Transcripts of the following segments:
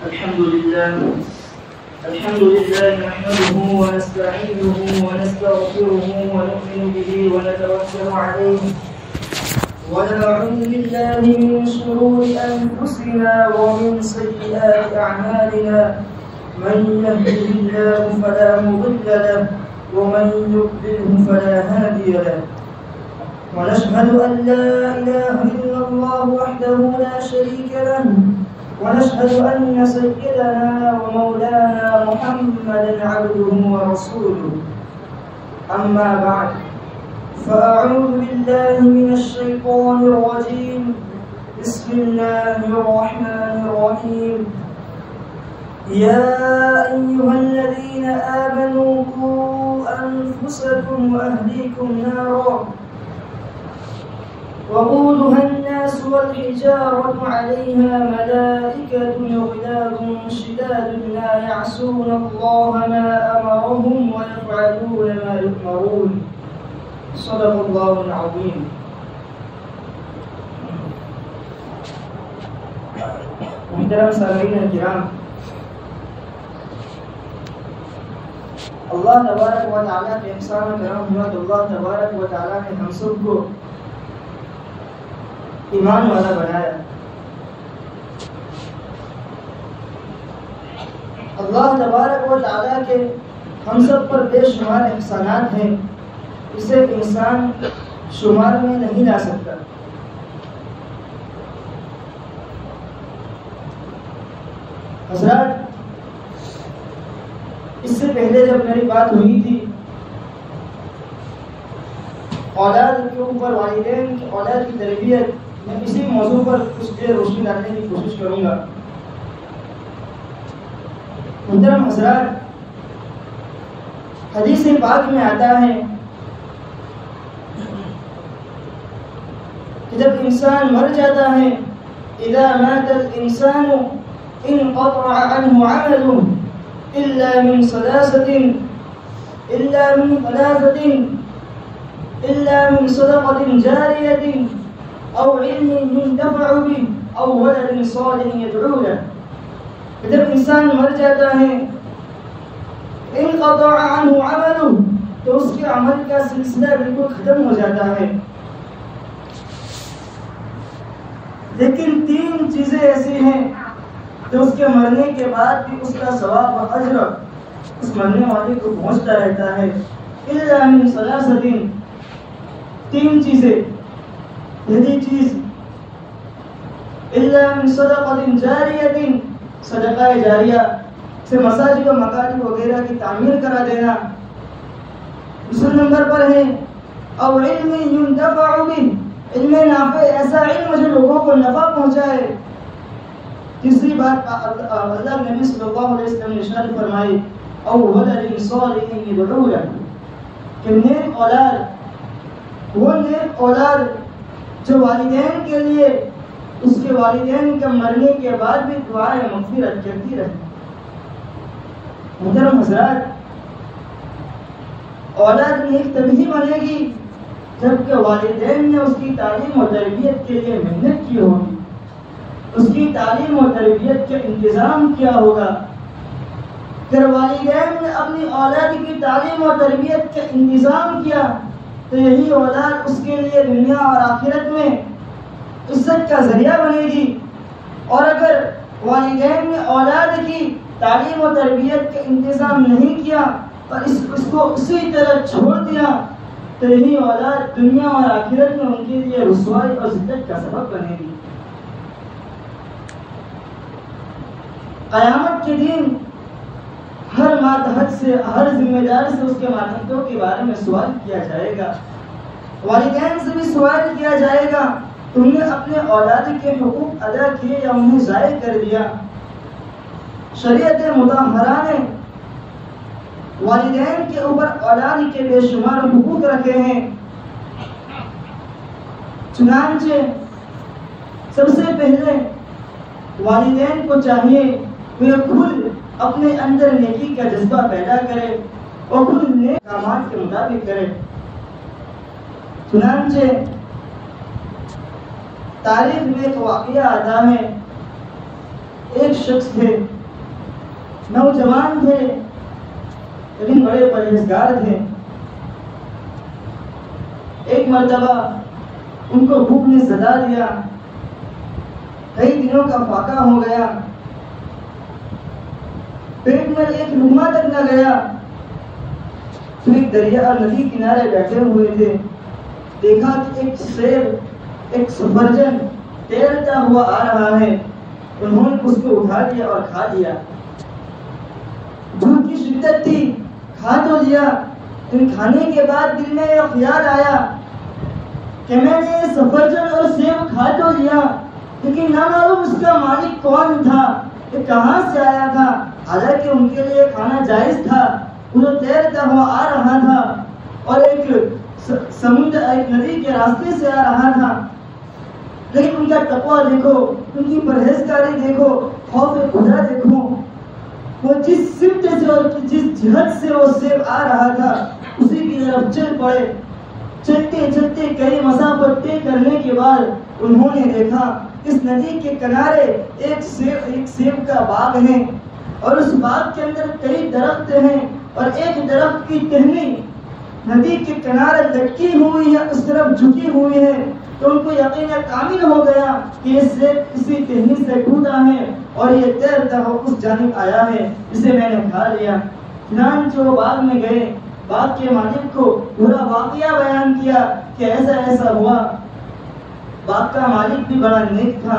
الحمد لله نحمده ونستعينه ونستغفره ونؤمن به ونتوكل عليه ونعوذ بالله من شرور أنفسنا ومن سيئات أعمالنا من يهده الله فلا مضل له ومن يضلله فلا هادي له ونشهد أن لا إله إلا الله وحده لا شريك له ونشهد أن سيدنا ومولانا محمدا عبده ورسوله أما بعد فأعوذ بالله من الشيطان الرجيم بسم الله الرحمن الرحيم يا أيها الذين آمنوا قوا أنفسكم وأهليكم نارا وقودها الناس والحجارة عليها ملائكة غلاظ شداد لا يعصون الله ما أمرهم ويفعلون ما يؤمرون صدق الله العظيم. محترم سامعین الکرام، اللہ تبارک و تعالیٰ کے احسان و کرم ہوا تو اللہ تبارک و تعالیٰ نے ہم سب کو ایمان والا بنایا. اللہ تبارک و تعالیٰ کے ہم سب پر بے شمار احسانات ہیں، اسے انسان شمار میں نہیں لا سکتا. حضرات، اس سے پہلے جب میری بات ہوئی تھی اولاد کے اوپر، والدین کی اولاد کی تربیت، میں اسی موضوع پر کچھ دیر روشنی ڈالنے کی کوشش کروں گا. محترم حضرات، حدیث پاک میں آتا ہے کہ جب انسان مر جاتا ہے، اذا مات الانسان انقطع عنه عمله الا من ثلاثة صدقة جارية او علم ينتفع به او ولد صالح يدعو له. جب انسان مر جاتا ہے انقطع عنه عمله، تو اس کے عمل کا سلسلہ بالکل ختم ہو جاتا ہے. لیکن تین چیزیں ایسی ہیں جو اس کے مرنے کے بعد بھی اس کا ثواب و اجر اس مرنے والے کو پہنچتا رہتا ہے. الا من ثلاثة، تین چیزیں. پہلی چیز الا من صدقة جاریہ، صدقہ جاریہ سے مساجد و مکاتب وغیرہ کی تعمیر کرا دینا. دوسرے نمبر پر ہے او علم ينتفع به، علم نافع، ایسا علم جو لوگوں کو نفع پہنچائے. تیسری بات اللہ نبی صلی اللہ علیہ وسلم نے ارشاد فرمائی او ولد صالح يدعو له، کہ نیک اولاد، وہ نیک اولاد جو والدین کے لیے اس کے والدین کے مرنے کے بعد بھی دعائیں مغفرت کرتی رہے. محترم حضرات، اولاد نیک تبھی بنے گی جبکہ والدین نے اس کی تعلیم و تربیت کے لیے محنت کی ہوگی، اس کی تعلیم و تربیت کا انتظام کیا ہوگا. اگر والدین نے اپنی اولاد کی تعلیم و تربیت کا انتظام کیا تو یہی اولاد اس کے لیے دنیا اور آخرت میں عزت کا ذریعہ بنے گی. اور اگر والدین نے اولاد کی تعلیم و تربیت کا انتظام نہیں کیا اور اس کو اسی طرح چھوڑ دیا تو یہی اولاد دنیا اور آخرت میں ان کے لیے رسوائی اور ذلت کا سبب بنے گی. قیامت کے دن ہر ماتحت سے، ہر ذمہ دار سے اس کے ماتحتوں کے بارے میں سوال کیا جائے گا. والدین سے بھی سوال کیا جائے گا تم نے اپنے اولاد کے حقوق ادا کیے یا انہیں ضائع کر دیا. شریعت مطہرہ نے والدین کے اوپر اولاد کے بے شمار حقوق رکھے ہیں. چنانچہ سب سے پہلے والدین کو چاہیے وہ خود اپنے اندر نیکی کا جذبہ پیدا کرے اور خود نیک کامات کے مطابق کرے. چنانچہ تاریخ میں ایک واقعہ آتا ہے ایک شخص تھے، نوجوان تھے لیکن بڑے پرہیزگار تھے۔ ایک مرتبہ ان کو بھوک نے ستا دیا، کئی دنوں کا فاقہ ہو گیا، پیٹ میں ایک لقمہ تک نہ گیا۔ پھر ایک دریا اور ندی کنارے بیٹھے ہوئے تھے، دیکھا کہ ایک سیب، ایک سفرجن تیرتا ہوا آ رہا ہے۔ انہوں نے اس کو اٹھا لیا اور کھا لیا۔ بھوک کی شدت تھی، کھا تو لیا، لیکن کھانے کے بعد دل میں یہ خیال آیا کہ میں نے یہ سفرجن اور سیب کھا تو لیا، لیکن نہ معلوم اس کا مالک کون تھا، یہ کہاں سے آیا تھا۔ حالانکہ ان کے لیے کھانا جائز تھا، وہ تیرتا ہوا آ رہا تھا اور ایک سمندر، ایک ندی کے راستے سے آ رہا تھا۔ لیکن ان کا تقویٰ دیکھو، ان کی پرہیزگاری دیکھو، خوف خدا دیکھو، وہ جس سمت سے اور جس جہت سے وہ سیب آ رہا تھا اسی کی طرف چل پڑے۔ چلتے چلتے کئی مسافت طے کرنے کے بعد انہوں نے دیکھا اس ندی کے کنارے ایک سیب کا باغ ہے اور اس باغ کے اندر کئی درخت ہیں اور ایک درخت کی ٹہنی ندی کے کنارے لٹکی ہوئی ہے، اس طرف جھکی ہوئی ہے۔ تو ان کو یقین کامل ہو گیا کہ یہ سیب اسی ٹہنی سے ٹوٹا ہے اور یہ تیرتا ہوا اس جانب آیا ہے، اسے میں نے کھا لیا۔ چنانچہ وہ باغ میں گئے، باغ کے مالک کو پورا واقعہ بیان کیا کہ ایسا ایسا ہوا۔ باغ کا مالک بھی بڑا نیک تھا،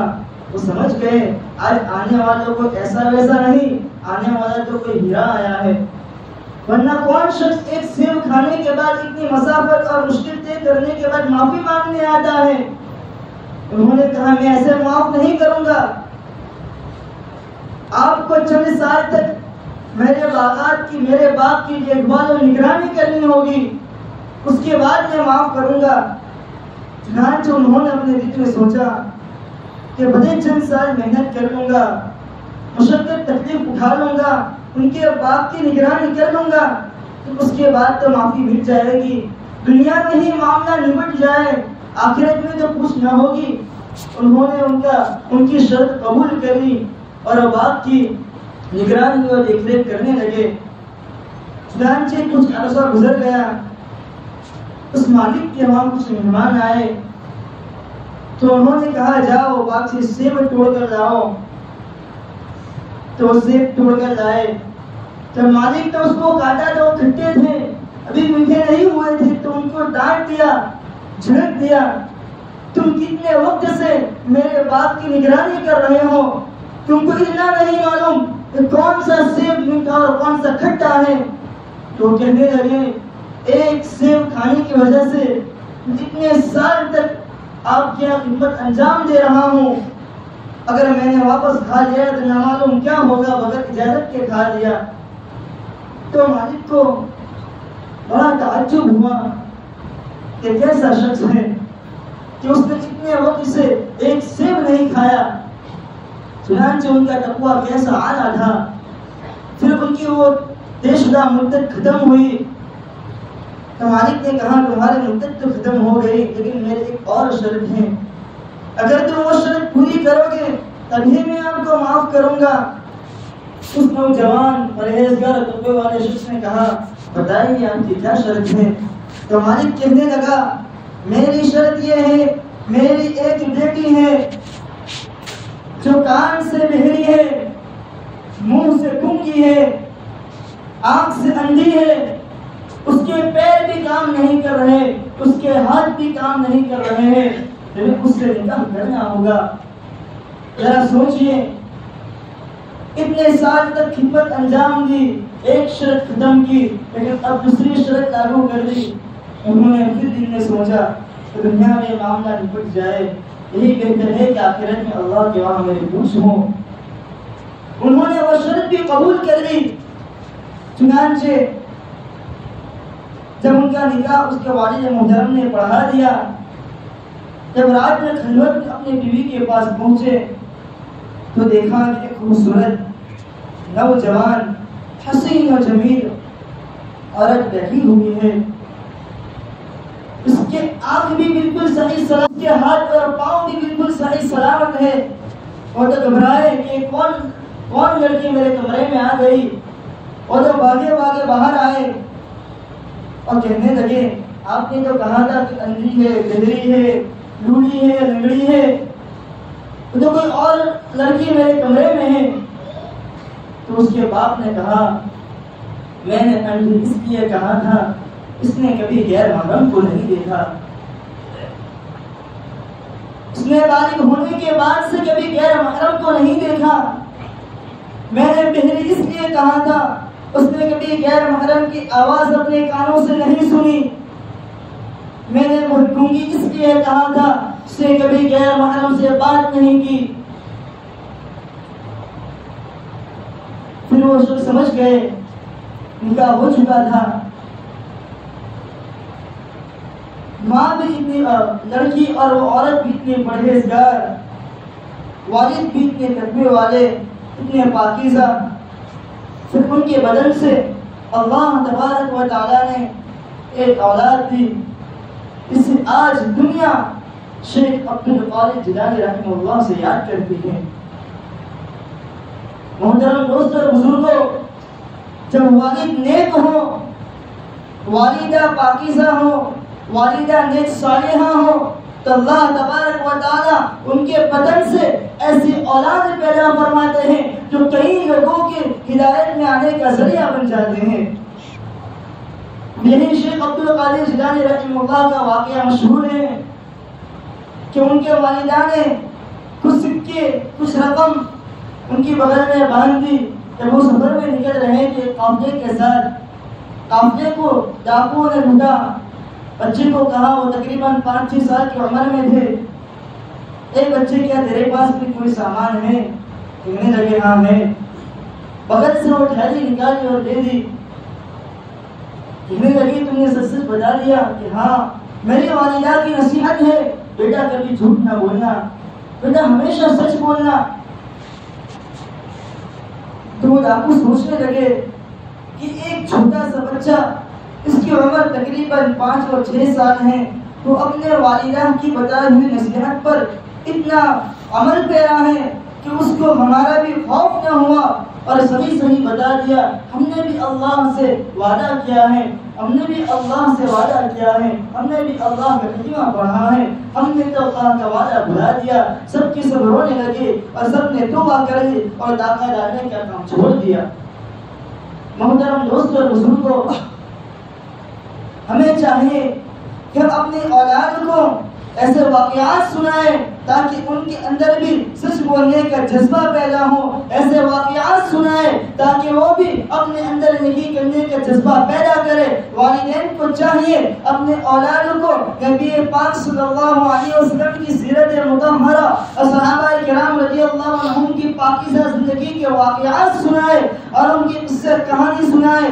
وہ سمجھ گئے آج آنے والوں کو ایسا ویسا نہیں، آنے والا تو کوئی ہیرا آیا ہے، ورنہ کون شخص ایک سیب کھانے کے بعد اتنی مسافت اور مشکل طے کرنے کے بعد معافی مانگنے آتا ہے۔ انہوں نے کہا میں ایسے معاف نہیں کروں گا، آپ کو چند سال تک میرے باغ کی دیکھ بھال اور نگرانی کرنی ہوگی، اس کے بعد میں معاف کروں گا۔ چنانچہ انہوں نے اپنے دل میں سوچا کہ بھلے چند سال محنت کر لوں گا، مشقت تکلیف اٹھا لوں گا، ان کے باغ کی نگرانی کر لوں گا، تو اس کے بعد تو معافی مل جائے گی، دنیا میں ہی معاملہ نمٹ جائے، آخرت میں تو کچھ نہ ہوگی۔ انہوں نے ان کی شرط قبول کر لی اور باغ کی نگرانی اور دیکھ ریکھ کرنے لگے۔ چنانچہ کچھ عرصہ گزر گیا، اس مالک کے وہاں کچھ مہمان آئے تو انہوں نے کہا جاؤ باغ سے سیب توڑ کر لاؤ، تو سیب توڑ کر لائے۔ جب مالک نے اس کو کاٹا تو وہ کھٹے تھے، ابھی میٹھے نہیں ہوئے تھے، تو ان کو ڈانٹ دیا، جھڑک دیا، تم کتنے وقت سے میرے باغ کی نگرانی کر رہے ہو، تم کو اتنا نہیں معلوم کہ کون سا سیب میٹھا اور کون سا کھٹا ہے؟ تو کہنے لگے ایک سیب کھانے کی وجہ سے جتنے سال تک آپ کی خدمت انجام دے رہا ہوں، اگر میں نے واپس کھا لیا تو نہ معلوم کیا ہوگا، بغیر اجازت کے کھا لیا۔ تو مالک کو بڑا تعجب ہوا کہ کیسا شخص ہے کہ اس نے اتنے وقت سے ایک سیب نہیں کھایا۔ چنانچہ ان کا تقویٰ کیسا اعلیٰ تھا۔ پھر ان کی وہ طے شدہ مدت ختم ہوئی تو مالک نے کہا تمہاری مدت تو ختم ہو گئی، لیکن میرے ایک اور شرط ہے، اگر تم وہ شرط پوری کرو گے تبھی میں آپ کو معاف کروں گا۔ اس نوجوان پرہیزگار تقوی والے شخص نے کہا بتائیے آپ کی کیا شرط ہے؟ تو مالک کہنے لگا میری شرط یہ ہے، میری ایک بیٹی ہے جو کان سے بہری ہے، منہ سے گونگی ہے، آنکھ سے اندھی ہے، اس کے پیر بھی کام نہیں کر رہے، اس کے ہاتھ بھی کام نہیں کر رہے ہیں، لیکن اس سے نکاح کرنا ہوگا۔ ذرا سوچئے، اتنے سال تک خدمت انجام دی، ایک شرط ختم کی، لیکن اب دوسری شرط لاگو کر دی۔ انہوں نے پھر دل میں سوچا کہ دنیا میں معاملہ نپٹ جائے، یہی بہتر ہے کہ آخرت میں اللہ کے وہاں میری پوچھ ہو۔ انہوں نے وہ شرط بھی قبول کر لی۔ چنانچہ جب ان کا نکاح اس کے والد محترم نے پڑھا دیا، جب رات میں خلوت اپنی بیوی کے پاس پہنچے تو دیکھا کہ ایک خوبصورت نوجوان حسین و جمیل عورت بیٹھی ہوئی ہے، اس کے آنکھ بھی بالکل صحیح سلامت، اس کے ہاتھ اور پاؤں بھی بالکل صحیح سلامت ہے، وہ تو گھبرائے کہ کون لڑکی میرے کمرے میں آ گئی. اور تو بھاگے بھاگے باہر آئے اور کہنے لگے آپ نے تو کہا تھا کہ اندھی ہے, بہری ہے, لولی ہے, لنگڑی ہے, تو کوئی اور لڑکی میرے کمرے میں ہے. تو اس کے باپ نے کہا میں نے اندھی اس لیے کہا تھا, اس نے کبھی غیر محرم کو نہیں دیکھا, اس نے بالغ ہونے کے بعد سے کبھی غیر محرم کو نہیں دیکھا. میں نے بہری اس لیے کہا تھا, اس نے کبھی غیر محرم کی آواز اپنے کانوں سے نہیں سنی. میں نے گونگی اس لیے کہا تھا, اس نے کبھی غیر محرم سے بات نہیں کی. پھر وہ شخص سمجھ گئے نکاح ہو چکا تھا. ماں بھی اتنی لڑکی اور وہ عورت بھی اتنی پرہیزگار, والد بھی اتنے تقوی والے, اتنے پاکیزہ. پھر ان کے بدن سے اللہ تبارک و تعالیٰ نے ایک اولاد دی جسے آج دنیا شیخ عبدالقادر جیلانی رحمہ اللہ سے یاد کرتی ہے. محترم دوستو اور بزرگوں, جب والد نیک ہو, والدہ پاکیزہ ہو, والدہ نیک صالحہ ہو, تو اللہ تبارک و تعالیٰ ان کے بدن سے ایسی اولاد پیدا فرماتے ہیں جو کئی لوگوں کے ہدایت میں آنے کا ذریعہ بن جاتے ہیں. یہی شیخ عبدالقادر جیلانی رحمہ اللہ کا واقعہ مشہور ہے کہ ان کے والدہ نے کچھ سکے, کچھ رقم ان کی بغل میں باندھ دی. جب وہ سفر میں نکل رہے تھے قافلے کے ساتھ, قافلے کو ڈاکوؤں نے لوٹا. بچے کو کہا, وہ تقریباً 5-6 سال کی عمر میں تھے, ایک بچے کیا تیرے پاس بھی کوئی سامان ہے؟ کہنے لگے ہاں ہے. بغل سے وہ تھیلی نکالی اور دے دی. کہنے لگی تم نے سچ سچ بتا دیا کہ ہاں میری والدہ کی نصیحت ہے بیٹا کبھی جھوٹ نہ بولنا, بیٹا ہمیشہ سچ بولنا. تو وہ ڈاکو سوچنے لگے کہ ایک چھوٹا سا بچہ, اس کی عمر تقریباً 5 اور 6 سال ہے, تو اپنے والدہ کی بتائی ہوئی نصیحت پر اتنا عمل پیرا ہے کہ اس کو ہمارا بھی خوف نہ ہوا اور صحیح بتا دیا. ہم نے بھی اللہ سے وعدہ کیا ہے, ہم نے بھی اللہ سے وعدہ کیا ہے, ہم نے بھی اللہ کا کلمہ پڑھا ہے, ہم نے تو اللہ کا وعدہ بھلا دیا. سب کے سب رونے لگے اور سب نے توبہ کر لی اور داخلہ ڈالنے کا کام چھوڑ دیا. محترم دوستو اور بزرگوں, ہمیں چاہیے کہ ہم اپنی اولاد کو ایسے واقعات سنائیں تاکہ ان کے اندر بھی سچ بولنے کا جذبہ پیدا ہو. ایسے واقعات سنائیں تاکہ وہ بھی اپنے اندر نیکی کرنے کا جذبہ پیدا کرے. والدین کو چاہیے اپنے اولاد کو نبی پاک صلی اللہ علیہ وسلم کی سیرت مطہرہ اور صحابہ کرام رضی اللہ عنہم کی پاکیزہ زندگی کے واقعات سنائے اور ان کی قصہ کہانی سنائے.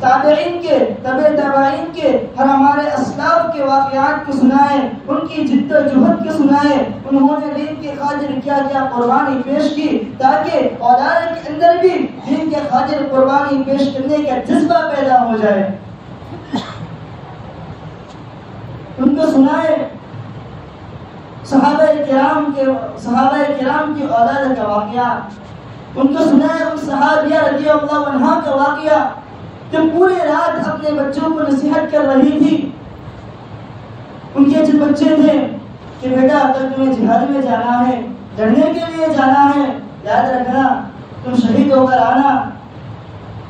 تابعین کے, تبع تابعین کے, ہر ہمارے اسلاف کے واقعات کو سنائے, ان کی جد و جہد کو سنائے. انہوں نے دین کے خاطر کیا کیا قربانی پیش کی تاکہ اولاد کے اندر بھی دین کے خاطر قربانی پیش کرنے کا جذبہ پیدا ہو جائے. ان کو سنائے صحابہ کرام کی اولاد کا واقعہ. ان کو سنائے ان صحابیہ رضی اللہ عنہ کا واقعہ جو پوری رات اپنے بچوں کو نصیحت کر رہی تھی. ان کے جو بچے تھے کہ بیٹا اگر تمہیں جہاد میں جانا ہے, لڑنے کے لیے جانا ہے, یاد رکھنا تم شہید ہو کر آنا.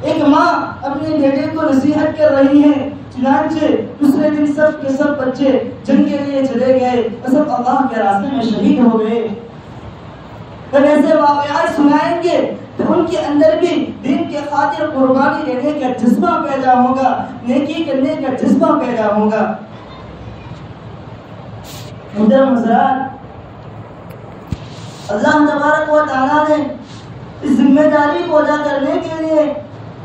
ایک ماں اپنے بیٹے کو نصیحت کر رہی ہے. چنانچہ دوسرے دن سب کے سب بچے جنگ کے لیے چلے گئے اور سب اللہ کے راستے میں شہید ہو گئے. جب ایسے واقعات سنائیں گے تو ان کے اندر بھی دین کے خاطر قربانی دینے کا جذبہ پیدا ہوگا, نیکی کرنے کا جذبہ پیدا ہوگا. محترم حضرات, اللہ تبارک و تعالیٰ نے اس ذمہ داری کو ادا کرنے کے لیے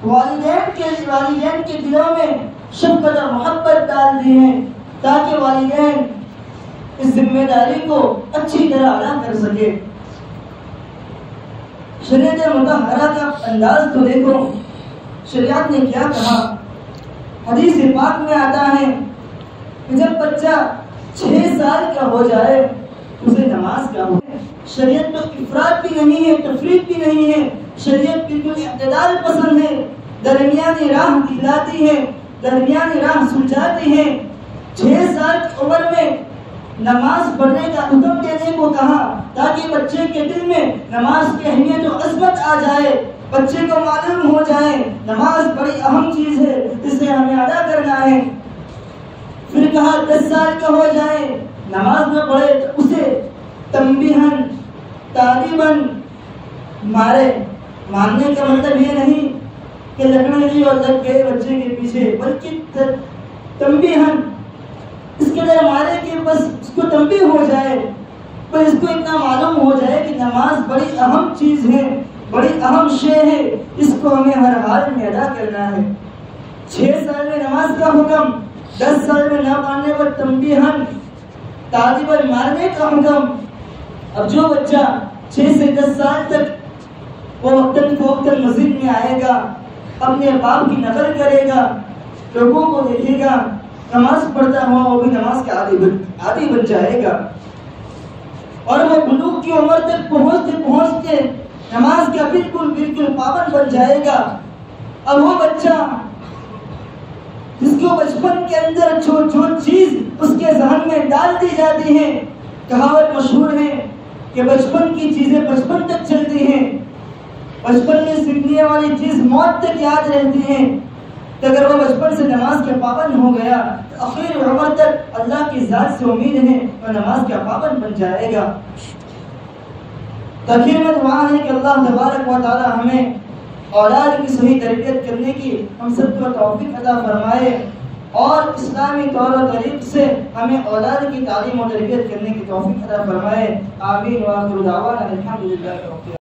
والدین کے دلوں میں شفقت اور محبت ڈال دی ہے تاکہ والدین اس ذمہ داری کو اچھی طرح ادا کر سکے. شریعت مطہرہ کا انداز تو دیکھو, شریعت نے کیا کہا. حدیث پاک میں آتا ہے کہ جب بچہ 6 سال کا ہو جائے اسے نماز کا شریعت تو افراط بھی نہیں ہے، تفریط بھی نہیں ہے، شریعت بالکل اعتدال پسند ہے، درمیانی راہ دکھلاتی ہے، درمیانی راہ سلجھاتی ہے۔ 6 سال کی عمر میں نماز پڑھنے کا حکم دینے کو کہا تاکہ بچے کے دل میں نماز کی اہمیت و عظمت آ جائے، بچے کو معلوم ہو جائے نماز بڑی اہم چیز ہے، اسے ہمیں ادا کرنا ہے۔ پھر کہا 10 سال کا ہو جائے نماز نہ پڑھے تو اسے تنبیہن تعلیمن مارنے کا مطلب یہ نہیں کہ لگنے کی اور لگ گئے بچے کے پیچھے، بلکہ تنبیہن اس کے لیے مارے کہ بس اس کو تنبیہ ہو جائے، بس اس کو اتنا معلوم ہو جائے کہ نماز بڑی اہم چیز ہے، بڑی اہم شے ہے، اس کو ہمیں ہر حال میں ادا کرنا ہے۔ 6 سال میں نماز کا حکم، 10 سال میں نہ ماننے پر تنبیہن تعلیمن مارنے کا حکم۔ اب جو بچہ 6 سے 10 سال تک وہ وقتاً فوقتاً مسجد میں آئے گا، اپنے باپ کی نقل کرے گا، لوگوں کو دیکھے گا نماز پڑھتا ہوا، وہ بھی نماز کا عادی بن جائے گا، اور وہ بلوغ کی عمر تک پہنچتے نماز کا بالکل پابند بن جائے گا۔ اب وہ بچہ جس کو بچپن کے اندر جو چیز اس کے ذہن میں ڈال دی جاتی ہے، کہاوت مشہور ہے کہ بچپن کی چیزیں بچپن تک چلتی ہیں، بچپن میں سیکھنے والی چیز موت تک یاد رہتی ہے۔ تو اگر وہ بچپن سے نماز کے پابند ہو گیا تو آخر عمر تک اللہ کی ذات سے امید ہے وہ نماز کا پابند بن جائے گا۔ تاخیر میں دعا ہے کہ اللہ تبارک و تعالی ہمیں اولاد کی صحیح تربیت کرنے کی ہم سب کو توفیق عطا فرمائے، اور اسلامی طور و طریق سے ہمیں اولاد کی تعلیم و تربیت کرنے کی توفیق عطا فرمائے۔ آمین۔ وآخر دعوانا الحمدللہ۔